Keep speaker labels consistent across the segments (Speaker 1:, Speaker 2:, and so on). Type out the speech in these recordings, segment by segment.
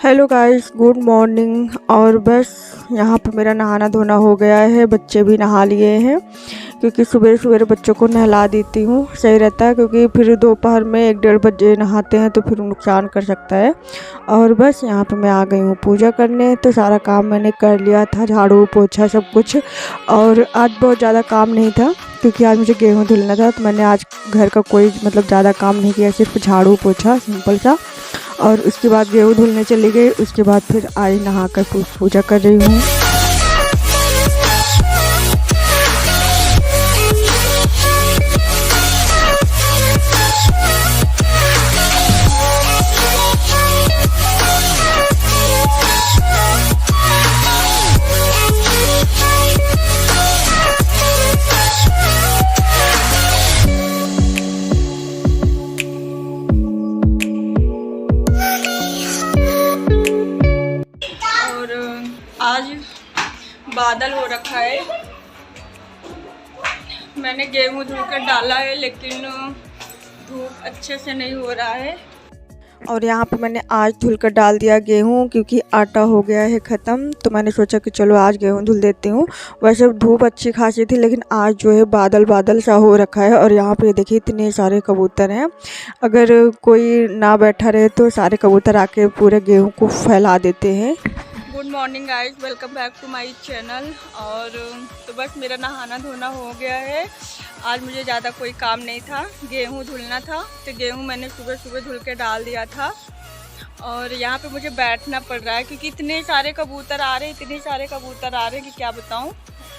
Speaker 1: Hello guys, good morning. और बस यहाँ पे मेरा नहाना धोना हो गया है। बच्चे भी नहा लिए हैं क्योंकि सुबह सुबह बच्चों को नहला देती हूँ, सही रहता है। क्योंकि फिर दोपहर में 1-1:30 बजे नहाते हैं तो फिर नुकसान कर सकता है। और बस यहाँ पे मैं आ गई हूँ पूजा करने। तो सारा काम मैंने कर लिया था, झाड़ू पोछा सब कुछ। और आज बहुत ज़्यादा काम नहीं था क्योंकि आज मुझे गेहूँ धुलना था। तो मैंने आज घर का कोई ज़्यादा काम नहीं किया, सिर्फ झाड़ू पोछा सिंपल सा। और उसके बाद गेहूँ धुलने चली गई। उसके बाद फिर आई नहाकर पूजा कर रही हूँ। आज बादल हो रखा है। मैंने गेहूँ धुलकर डाला है लेकिन धूप अच्छे से नहीं हो रहा है। और यहाँ पे मैंने आज धुलकर डाल दिया गेहूँ क्योंकि आटा हो गया है ख़त्म। तो मैंने सोचा कि चलो आज गेहूँ धुल देती हूँ। वैसे धूप अच्छी खासी थी लेकिन आज जो है बादल बादल सा हो रखा है। और यहाँ पे देखिए इतने सारे कबूतर हैं। अगर कोई ना बैठा रहे तो सारे कबूतर आके पूरे गेहूँ को फैला देते हैं। Good morning guys, welcome back to my channel. और तो बस मेरा नहाना धोना हो गया है। आज मुझे ज़्यादा कोई काम नहीं था, गेहूँ धुलना था। तो गेहूँ मैंने सुबह सुबह धुल के डाल दिया था। और यहाँ पे मुझे बैठना पड़ रहा है क्योंकि इतने सारे कबूतर आ रहे हैं कि क्या बताऊँ।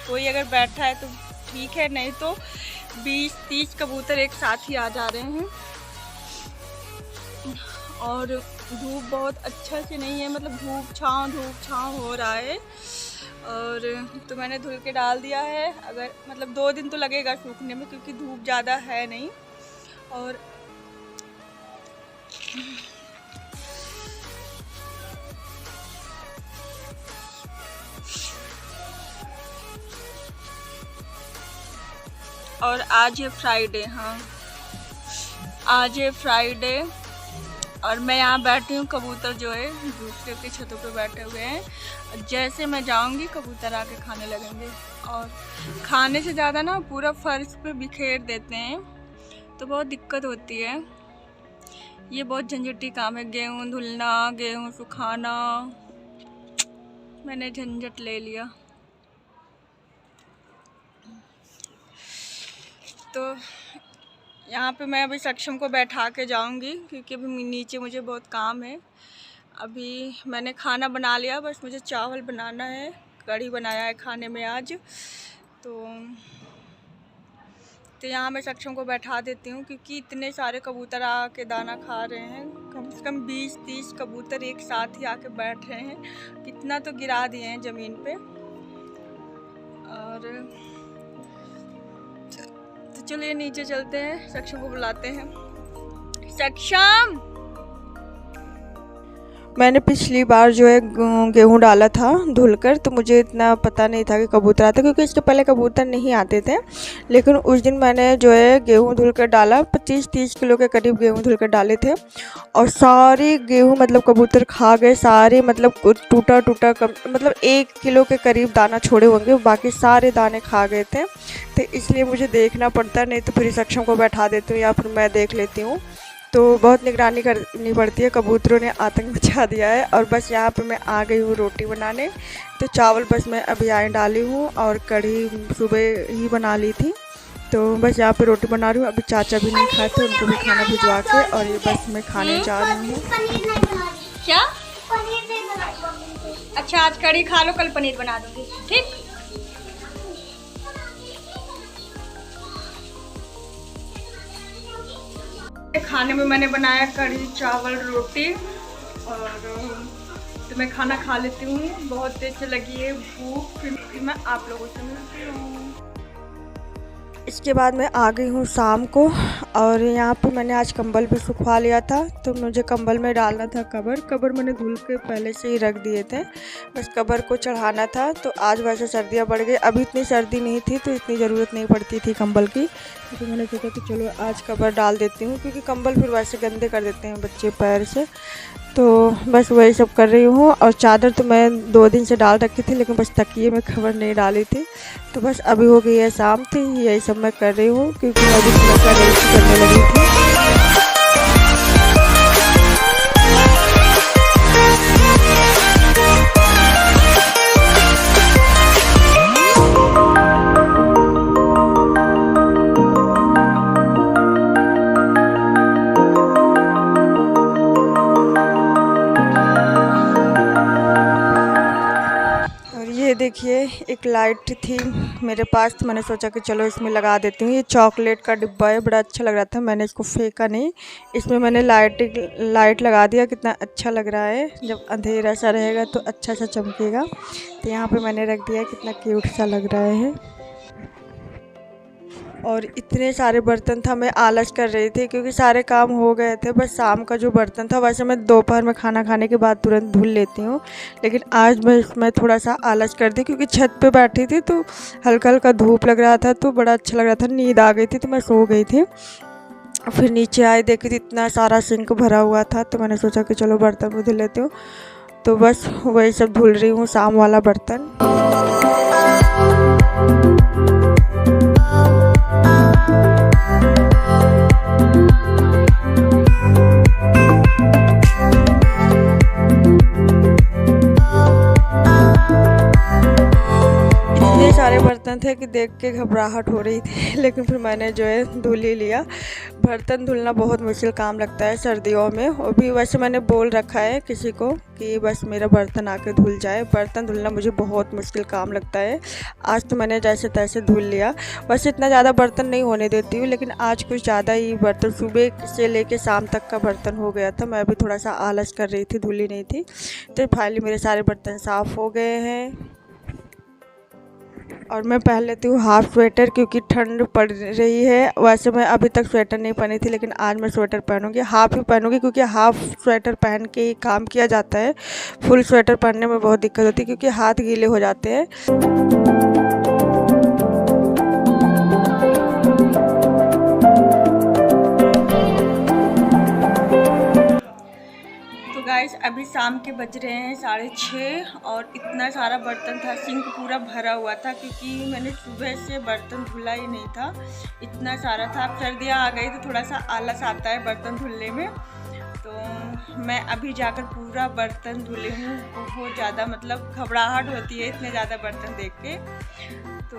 Speaker 1: कोई अगर बैठा है तो ठीक है, नहीं तो 20-30 कबूतर एक साथ ही आ जा रहे हैं। और धूप बहुत अच्छा से नहीं है, मतलब धूप छाँव हो रहा है। और तो मैंने धुल के डाल दिया है। अगर 2 दिन तो लगेगा सूखने में क्योंकि धूप ज़्यादा है नहीं। और आज है फ्राइडे। हाँ, आज है फ्राइडे और मैं यहाँ बैठी हूँ। कबूतर जो है दूसरे के छतों पे बैठे हुए हैं। जैसे मैं जाऊँगी कबूतर आके खाने लगेंगे। और खाने से ज़्यादा ना पूरा फर्श पे बिखेर देते हैं तो बहुत दिक्कत होती है। ये बहुत झंझटी काम है, गेहूँ धुलना, गेहूँ सुखाना। मैंने झंझट ले लिया। तो यहाँ पे मैं अभी सक्षम को बैठा के जाऊँगी क्योंकि अभी नीचे मुझे बहुत काम है। अभी मैंने खाना बना लिया, बस मुझे चावल बनाना है। कढ़ी बनाया है खाने में आज। तो यहाँ मैं सक्षम को बैठा देती हूँ क्योंकि इतने सारे कबूतर आके दाना खा रहे हैं। कम से कम 20-30 कबूतर एक साथ ही आके बैठ रहे हैं। कितना तो गिरा दिए हैं ज़मीन पे। और तो चलिए नीचे चलते हैं, सक्षम को बुलाते हैं। सक्षम, मैंने पिछली बार जो है गेहूँ डाला था धुलकर, तो मुझे इतना पता नहीं था कि कबूतर आते, क्योंकि इसके पहले कबूतर नहीं आते थे। लेकिन उस दिन मैंने जो है गेहूँ धुलकर डाला, 25-30 किलो के करीब गेहूँ धुलकर डाले थे। और सारे गेहूँ कबूतर खा गए सारे। टूटा 1 किलो के करीब दाना छोड़े होंगे, बाकी सारे दाने खा गए थे। तो इसलिए मुझे देखना पड़ता, नहीं तो फिर सक्षम को बैठा देती हूँ या फिर मैं देख लेती हूँ। तो बहुत निगरानी करनी पड़ती है। कबूतरों ने आतंक मचा दिया है। और बस यहाँ पे मैं आ गई हूँ रोटी बनाने। तो चावल बस मैं अभी आए डाली हूँ और कढ़ी सुबह ही बना ली थी। तो बस यहाँ पे रोटी बना रही हूँ। अभी चाचा भी नहीं खाए थे, उनको भी खाना भिजवा के और ये बस मैं खाने जा रही हूँ। क्या? अच्छा, आज कढ़ी खा लो, कल पनीर बना दूँगी, ठीक? खाने में मैंने बनाया कढ़ी चावल रोटी। और तो मैं खाना खा लेती हूँ, बहुत देर से लगी है भूख। फिर मैं आप लोगों से मिलती हूँ। इसके बाद मैं आ गई हूँ शाम को। और यहाँ पे मैंने आज कंबल भी सुखवा लिया था, तो मुझे कंबल में डालना था कवर मैंने धुल के पहले से ही रख दिए थे, बस कवर को चढ़ाना था। तो आज वैसे सर्दियाँ बढ़ गई, अभी इतनी सर्दी नहीं थी तो इतनी ज़रूरत नहीं पड़ती थी कंबल की, तो मैंने सोचा कि चलो आज कवर डाल देती हूँ, क्योंकि कंबल फिर वैसे गंदे कर देते हैं बच्चे पैर से। तो बस वही सब कर रही हूँ। और चादर तो मैं 2 दिन से डाल रखी थी, लेकिन बस तकिए में खबर नहीं डाली थी। तो बस अभी हो गई है शाम थी, यही सब मैं कर रही हूँ, क्योंकि अभी थोड़ा सा रेस्ट करने लगी थी। ये देखिए एक लाइट थी मेरे पास, तो मैंने सोचा कि चलो इसमें लगा देती हूँ। ये चॉकलेट का डिब्बा है, बड़ा अच्छा लग रहा था, मैंने इसको फेंका नहीं, इसमें मैंने लाइट लगा दिया। कितना अच्छा लग रहा है, जब अंधेरा सा रहेगा तो अच्छा सा चमकेगा। तो यहाँ पे मैंने रख दिया, कितना क्यूट सा लग रहा है। और इतने सारे बर्तन था, मैं आलस कर रही थी क्योंकि सारे काम हो गए थे, बस शाम का जो बर्तन था, वैसे मैं दोपहर में खाना खाने के बाद तुरंत धुल लेती हूँ, लेकिन आज मैं थोड़ा सा आलस कर दी, क्योंकि छत पे बैठी थी तो हल्का हल्का धूप लग रहा था, तो बड़ा अच्छा लग रहा था, नींद आ गई थी तो मैं सो गई थी। फिर नीचे आई, देखी इतना सारा सिंक भरा हुआ था, तो मैंने सोचा कि चलो बर्तन भी धुल लेती हूँ। तो बस वही सब धुल रही हूँ, शाम वाला बर्तन। सारे बर्तन थे कि देख के घबराहट हो रही थी, लेकिन फिर मैंने जो है धुल ही लिया। बर्तन धुलना बहुत मुश्किल काम लगता है सर्दियों में, वो भी वैसे मैंने बोल रखा है किसी को कि बस मेरा बर्तन आके धुल जाए। बर्तन धुलना मुझे बहुत मुश्किल काम लगता है। आज तो मैंने जैसे तैसे धुल लिया, वैसे इतना ज़्यादा बर्तन नहीं होने देती हूँ, लेकिन आज कुछ ज़्यादा ही बर्तन, सुबह से लेके शाम तक का बर्तन हो गया था। मैं भी थोड़ा सा आलस कर रही थी, धुली नहीं थी। तो फाइनली मेरे सारे बर्तन साफ़ हो गए हैं। और मैं पहन लेती हूँ हाफ़ स्वेटर, क्योंकि ठंड पड़ रही है। वैसे मैं अभी तक स्वेटर नहीं पहनी थी, लेकिन आज मैं स्वेटर पहनूंगी, हाफ़ ही पहनूंगी, क्योंकि हाफ़ स्वेटर पहन के ही काम किया जाता है। फुल स्वेटर पहनने में बहुत दिक्कत होती है, क्योंकि हाथ गीले हो जाते हैं। गाइस अभी शाम के बज रहे हैं 6:30 और इतना सारा बर्तन था, सिंक पूरा भरा हुआ था, क्योंकि मैंने सुबह से बर्तन धुला ही नहीं था, इतना सारा था। अब सर्दियाँ आ गई तो थोड़ा सा आलस आता है बर्तन धुलने में। तो मैं अभी जाकर पूरा बर्तन धुली हूँ, बहुत ज़्यादा मतलब घबराहट होती है इतने ज़्यादा बर्तन देख के। तो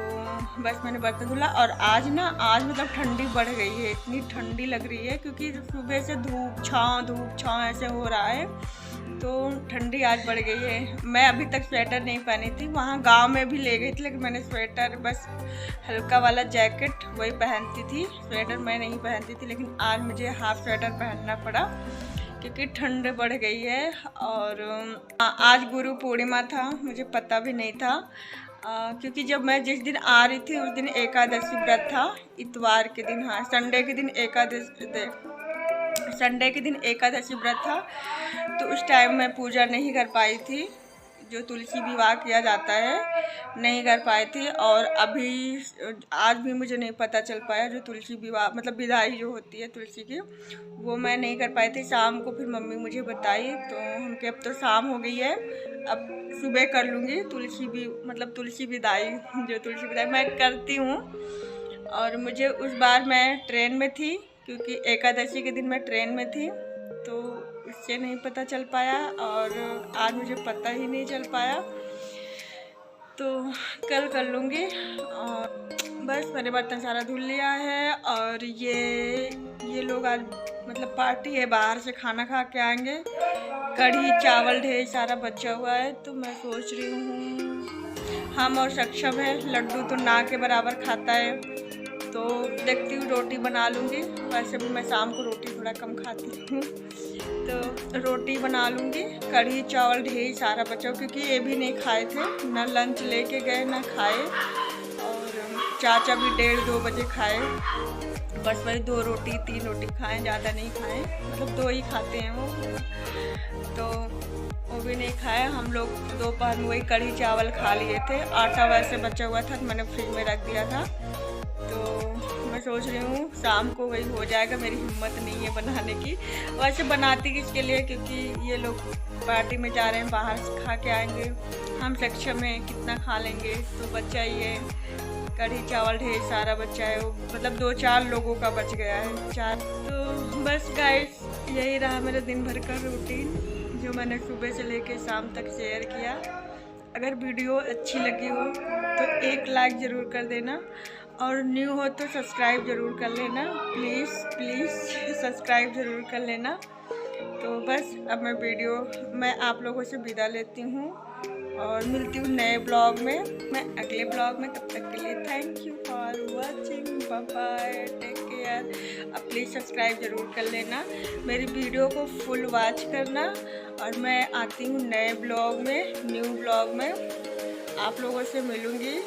Speaker 1: बस मैंने बर्तन धुला। और आज मतलब ठंडी बढ़ गई है, इतनी ठंडी लग रही है, क्योंकि सुबह से धूप छाँव ऐसे हो रहा है, तो ठंडी आज बढ़ गई है। मैं अभी तक स्वेटर नहीं पहनी थी, वहाँ गांव में भी ले गई थी, लेकिन मैंने स्वेटर बस हल्का वाला जैकेट वही पहनती थी, स्वेटर मैं नहीं पहनती थी। लेकिन आज मुझे हाफ़ स्वेटर पहनना पड़ा, क्योंकि ठंड बढ़ गई है। और आज गुरु पूर्णिमा था, मुझे पता भी नहीं था, क्योंकि जब मैं जिस दिन आ रही थी उस दिन एकादशी व्रत था, इतवार के दिन, हाँ संडे के दिन एकादशी व्रत था। तो उस टाइम मैं पूजा नहीं कर पाई थी, जो तुलसी विवाह किया जाता है, नहीं कर पाई थी। और अभी आज भी मुझे नहीं पता चल पाया, जो तुलसी विवाह मतलब विदाई जो होती है तुलसी की, वो मैं नहीं कर पाई थी। शाम को फिर मम्मी मुझे बताई, तो हमके अब तो शाम हो गई है, अब सुबह कर लूँगी तुलसी विदाई, जो तुलसी विदाई मैं करती हूँ। और मुझे उस बार मैं ट्रेन में थी, क्योंकि एकादशी के दिन मैं ट्रेन में थी, तो उससे नहीं पता चल पाया, और आज मुझे पता ही नहीं चल पाया, तो कल कर लूँगी। और बस मैंने बर्तन सारा धुल लिया है। और ये लोग आज मतलब पार्टी है, बाहर से खाना खा के आएंगे, कढ़ी चावल ढेर सारा बचा हुआ है। तो मैं सोच रही हूँ, हम और सक्षम है, लड्डू तो ना के बराबर खाता है, तो देखती हूँ रोटी बना लूँगी। वैसे भी मैं शाम को रोटी थोड़ा कम खाती हूँ, तो रोटी बना लूँगी। कढ़ी चावल ढेर सारा बचा, क्योंकि ये भी नहीं खाए थे, ना लंच लेके गए ना खाए, और चाचा भी 1:30-2 बजे खाए। बस वही 2 रोटी 3 रोटी खाएं, ज़्यादा नहीं खाएं, मतलब 2 ही खाते हैं वो। तो वो भी नहीं खाए। हम लोग दोपहर में वही कढ़ी चावल खा लिए थे। आटा वैसे बचा हुआ था तो मैंने फ्रिज में रख दिया था। तो मैं सोच रही हूँ शाम को वही हो जाएगा। मेरी हिम्मत नहीं है बनाने की। वैसे बनाती किसके लिए, क्योंकि ये लोग पार्टी में जा रहे हैं, बाहर से खा के आएंगे। हम सेक्शन में कितना खा लेंगे, तो बच्चा ही है। कढ़ी चावल ढेर सारा बच्चा है, वो मतलब 2-4 लोगों का बच गया है, 4। तो बस गाइस यही रहा मेरा दिन भर का रूटीन, जो मैंने सुबह से लेके शाम तक शेयर किया। अगर वीडियो अच्छी लगी हो तो एक लाइक ज़रूर कर देना, और न्यू हो तो सब्सक्राइब ज़रूर कर लेना। प्लीज़ प्लीज़ सब्सक्राइब ज़रूर कर लेना। तो बस अब मैं आप लोगों से विदा लेती हूँ और मिलती हूँ नए ब्लॉग में, मैं अगले ब्लॉग में। तब तक के लिए thank you for watching, bye bye, take care. अब प्लीज़ सब्सक्राइब ज़रूर कर लेना, मेरी वीडियो को फुल वॉच करना, और मैं आती हूँ नए ब्लॉग में, न्यू ब्लॉग में। आप लोगों से मिलूँगी।